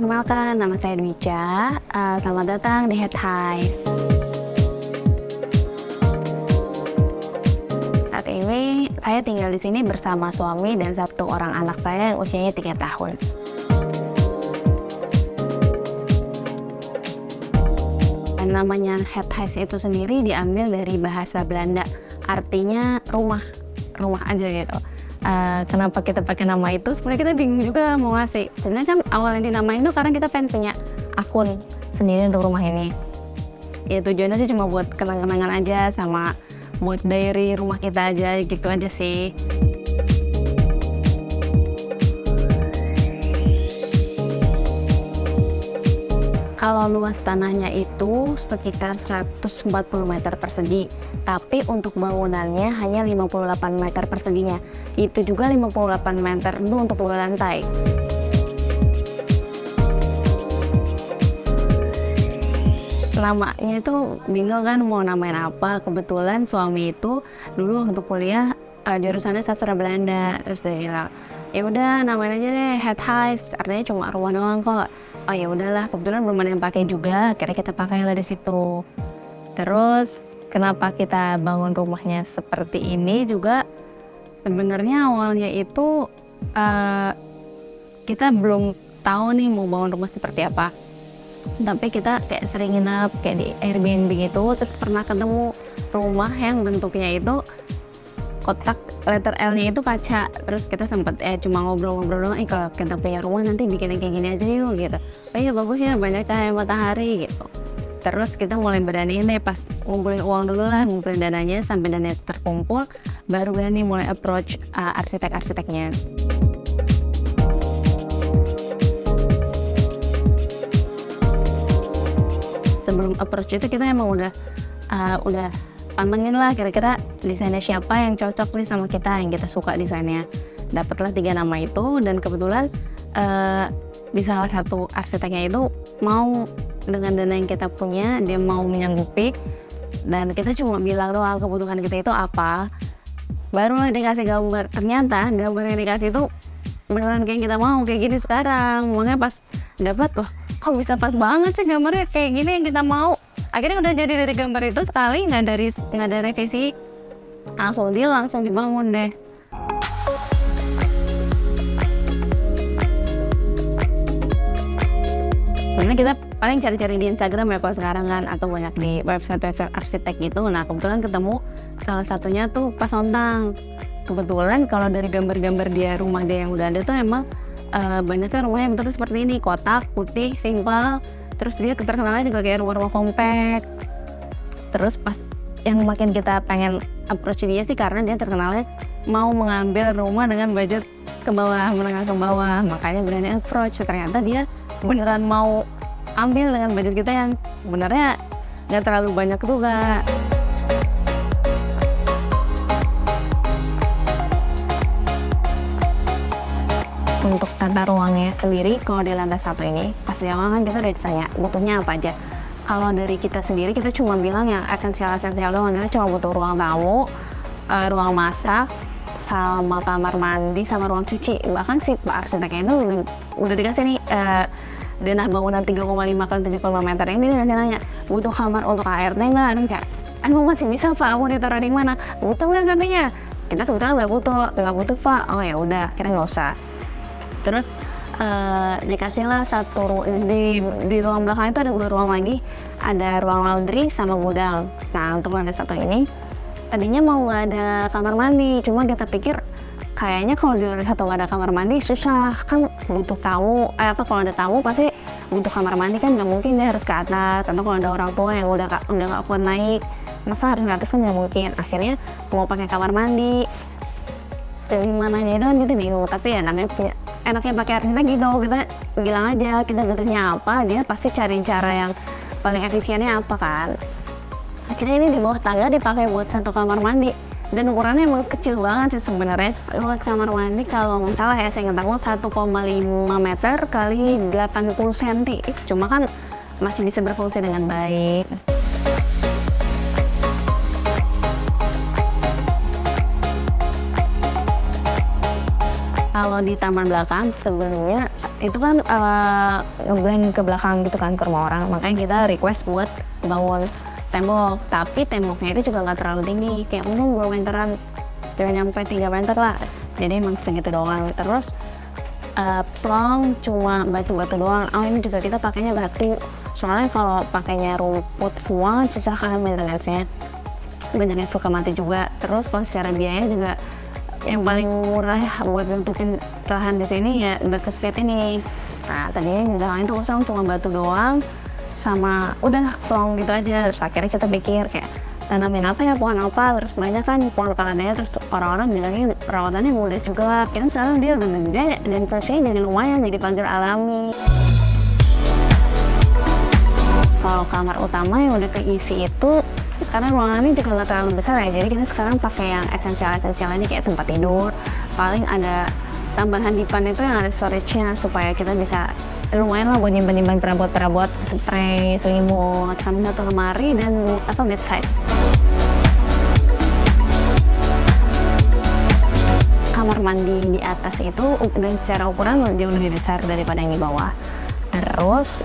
perkenalkan, nama saya Dwica. Selamat datang di Head High. Saat ini saya tinggal di sini bersama suami dan satu orang anak saya yang usianya 3 tahun. Dan namanya Head High itu sendiri diambil dari bahasa Belanda, artinya rumah aja gitu. Kenapa kita pakai nama itu? Sebenarnya kita bingung juga mau ngasih. Sebenarnya kan awalnya dinamain itu karena kita pengen punya akun sendiri untuk rumah ini. Ya tujuannya sih cuma buat kenang-kenangan aja, sama buat diary rumah kita aja, gitu aja sih. Kalau luas tanahnya itu sekitar 140 meter persegi, tapi untuk bangunannya hanya 58 meter perseginya. Itu juga 58 meter itu untuk dua lantai. Namanya itu bingung kan mau namain apa. Kebetulan suami itu dulu waktu kuliah jurusannya sastra Belanda, terus dia bilang, ya udah namain aja deh Head High, artinya cuma rumah doang kok. Oh ya udahlah, kebetulan belum ada yang pakai juga, akhirnya kita pakailah di situ. Terus kenapa kita bangun rumahnya seperti ini juga, sebenarnya awalnya itu kita belum tahu nih mau bangun rumah seperti apa. Tapi kita kayak sering nginep kayak di Airbnb gitu, terus pernah ketemu rumah yang bentuknya itu kotak, letter L-nya itu kaca. Terus kita sempet cuma ngobrol-ngobrol doang, kalau kita punya rumah nanti bikin yang kayak gini aja yuk gitu. Oh iya bagus ya, banyak cahaya matahari gitu. Terus kita mulai beraniin deh, pas ngumpulin uang dulu lah, ngumpulin dananya sampai dananya terkumpul, baru berani mulai approach arsitek-arsiteknya. Sebelum approach itu kita emang udah pantengin lah kira-kira desainnya siapa yang cocok nih sama kita, yang kita suka desainnya. Dapatlah 3 nama itu, dan kebetulan di salah satu arsiteknya itu mau dengan dana yang kita punya, dia mau menyanggupi, dan kita cuma bilang doang kebutuhan kita itu apa, barulah dikasih gambar. Ternyata gambar yang dikasih itu beneran kayak kita mau, kayak gini sekarang. Makanya pas dapat, wah kok bisa pas banget sih gambarnya kayak gini yang kita mau. Akhirnya udah jadi dari gambar itu sekali, nggak ada revisi, langsung dibangun deh. Sebenarnya kita paling cari-cari di Instagram ya kalau sekarang kan, atau banyak di website arsitek gitu. Nah kebetulan ketemu salah satunya tuh pas Ontang. Kebetulan kalau dari gambar-gambar rumah dia yang udah ada tuh emang banyaknya rumahnya bentuknya seperti ini, kotak, putih, simpel. Terus dia terkenalnya juga kayak rumah-rumah compact. Terus pas yang makin kita pengen approach dia sih karena dia terkenalnya mau mengambil rumah dengan budget ke bawah, menengah ke bawah. Makanya berani approach. Ternyata dia beneran mau ambil dengan budget kita yang sebenarnya nggak terlalu banyak juga. Untuk tata ruangnya sendiri, kalau di lantai 1 ini, pasti awal kan kita udah ditanya butuhnya apa aja. Kalau dari kita sendiri, kita cuma bilang yang esensial doang. Kita cuma butuh ruang tamu, ruang masak, sama kamar mandi, sama ruang cuci. Bahkan si Pak arsiteknya itu udah dikasih nih denah bangunan 3,5 kali 7,5 meter ini. Dia masih nanya, butuh kamar untuk ART nggak? Dan kayak, masih bisa Pak, mau ditaruh di mana? Butuh nggak katanya? Kita sebetulnya nggak butuh Pak. Oh ya udah, kira nggak usah. Terus dikasihlah satu di ruang belakang itu ada 2 ruang lagi, ada ruang laundry sama gudang. Nah untuk lantai 1 ini tadinya mau nggak ada kamar mandi, cuma kita pikir kayaknya kalau di lantai 1 nggak ada kamar mandi susah, kan butuh tamu. Kalau ada tamu pasti butuh kamar mandi kan, nggak mungkin dia harus ke atas. Atau kalau ada orang tua yang udah nggak kuat naik, masa harus ke atas kan nggak mungkin. Akhirnya mau pakai kamar mandi. Dari mananya itu kan kita bingung, tapi ya namanya enaknya pakai arsitek gitu, kita bilang aja kita butuhnya apa, dia pasti cari cara yang paling efisiennya apa kan. Akhirnya ini di bawah tangga dipakai buat 1 kamar mandi, dan ukurannya emang kecil banget sih sebenarnya. Luas kamar mandi kalau nggak salah ya, saya nggak tahu 1,5 meter kali 80 cm, cuma kan masih bisa berfungsi dengan baik. Kalau di taman belakang sebenarnya itu kan ngeblank ke belakang gitu kan ke rumah orang, makanya kita request buat bangun tembok, tapi temboknya itu juga nggak terlalu tinggi, kayak mungkin 2 meteran, jangan nyampe 3 meter lah, jadi emang segitu doang. Terus plong cuma batu-batu doang. Ini juga kita pakainya batu, soalnya kalau pakainya rumput semua susah kan maintenance-nya, banyak yang suka mati juga. Terus kalau secara biaya juga yang paling murah buat nutupin lahan di sini ya batu split ini. Nah tadinya udah itu kosong cuma batu doang sama udah plong gitu aja. Terus akhirnya kita pikir kayak tanamin apa ya, pohon apa, terus banyak kan pohon kaladanya, terus orang-orang bilangnya perawatannya mudah juga. Kan sekarang dia udah gede dan fungsinya jadi lumayan, jadi pagar alami. Kalau kamar utama yang udah keisi itu, karena ruangannya juga nggak terlalu besar ya, jadi kita sekarang pakai yang esensial aja kayak tempat tidur. Paling ada tambahan dipan itu yang ada storage-nya supaya kita bisa lumayan lah buat nyimpan perabot-perabot, spray, selimut, sama satu lemari dan bedside. Kamar mandi di atas itu dan secara ukuran jauh lebih besar daripada yang di bawah. Terus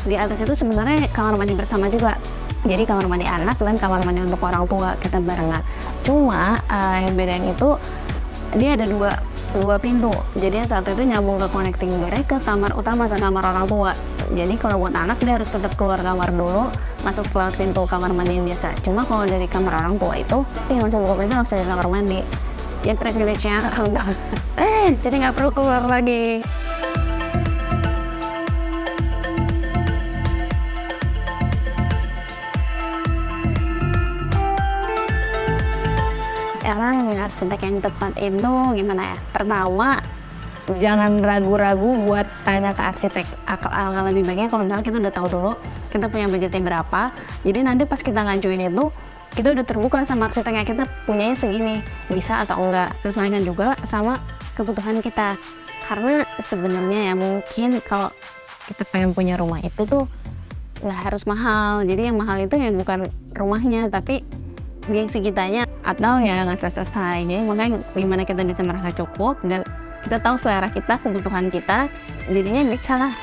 di atas itu sebenarnya kamar mandi bersama juga. Jadi kamar mandi anak dan kamar mandi untuk orang tua kita barengan. Cuma yang bedain itu dia ada dua pintu. Jadi yang satu itu nyambung ke connecting door ke kamar utama ke kamar orang tua. Jadi kalau buat anak dia harus tetap keluar kamar dulu, masuk lewat pintu kamar mandi yang biasa. Cuma kalau dari kamar orang tua itu dia langsung buka pintu langsung ke kamar mandi. Ya privilege-nya jadi nggak perlu keluar lagi. Karena yang harus yang tepat itu gimana ya? Pertama, jangan ragu-ragu buat tanya ke arsitek. Alangkah lebih baiknya kalau misalnya kita udah tahu dulu kita punya budgetnya berapa. Jadi nanti pas kita ngajuin itu, kita udah terbuka sama arsiteknya, kita punyanya segini, bisa atau enggak. Sesuaikan juga sama kebutuhan kita. Karena sebenarnya ya mungkin kalau kita pengen punya rumah itu tuh nggak harus mahal. Jadi yang mahal itu ya bukan rumahnya, tapi gengsi kitanya atau ya nggak selesai. Jadi makanya gimana kita bisa merasa cukup dan kita tahu selera kita, kebutuhan kita, jadinya bisa lah.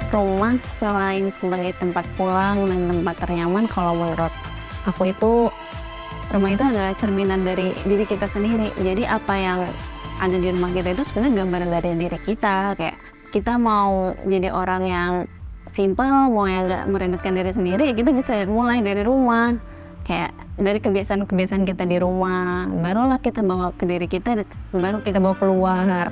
Rumah selain sebagai tempat pulang dan tempat ternyaman, kalau menurut aku itu rumah itu adalah cerminan dari diri kita sendiri. Jadi apa yang ada di rumah kita itu sebenarnya gambaran dari diri kita. Kayak kita mau jadi orang yang simple, mau yang gak merendahkan diri sendiri, kita bisa mulai dari rumah. Kayak dari kebiasaan-kebiasaan kita di rumah, barulah kita bawa ke diri kita, baru kita bawa keluar.